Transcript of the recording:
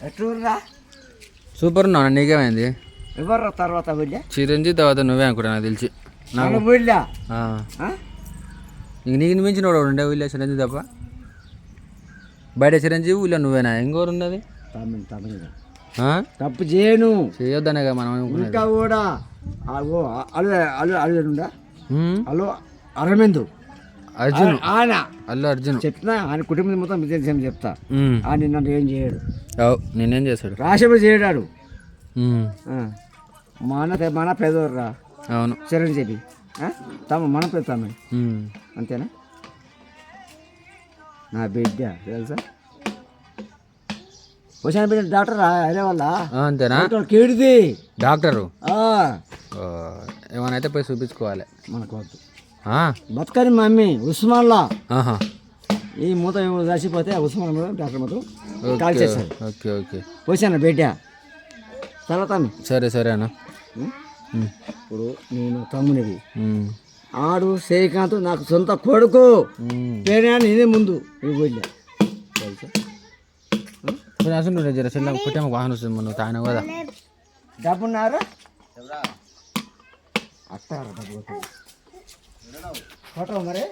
ఎట్లా సూపర్ ఉన్నావు. నీకేమైంది? ఎవరు తర్వాత వెళ్ళా చిరంజీవి తర్వాత నువ్వే అనుకుంటా నాకు తెలిసి. నాకు వెళ్ళా ఇంక నీకు మించిన వాడు ఉండే ఊళ్ళో చిరంజీవి తప్ప. బయట చిరంజీవి ఊళ్ళో నువ్వేనా? ఇంకోరు ఉన్నది తప్పు చేయను చేయొద్దనేగా మనం ఇంకా కూడా అల్లుడా అల్లు అరవింద్ అర్జున్ ఆయన అల్లు అర్జున్ చెప్తున్నా ఆయన కుటుంబం మొత్తం విజయం చెప్తా. ఆయన నన్ను ఏం చేయడు. నేనేం చేశాడు? రాష్ట్రపతి చేయడాడు. మన పేదవర్రా. అవును చిరంజీవి మన పెడతాను అంతేనా? నా బిడ్డ తెలుసా వచ్చిన బిడ్డ డాక్టర్ అదే వల్ల అంతేనా? కేడిది డాక్టరు ఏమైనా అయితే పోయి చూపించుకోవాలి. మనకు వద్దు బతకని మమ్మీ ఉస్మాన్లా ఈ మూత రాసిపోతే ఉస్మాన్ డాక్టర్ మొత్తం కాల్ చేశారు. ఓకే ఓకే వచ్చాను బిడ్డ తర్వాత సరే సరే అన్న. ఇప్పుడు నేను తమ్మునివి ఆడు శ్రీకాంత్ నాకు సొంత కొడుకు పేరే నేనే ముందు వెళ్ళా అసలు జర చెల్ల కుటుంబ వాహనం వస్తుంది మనం తాగిన కదా డబ్బున్నారా అట్టారా డబ్బు ఫోటో మరి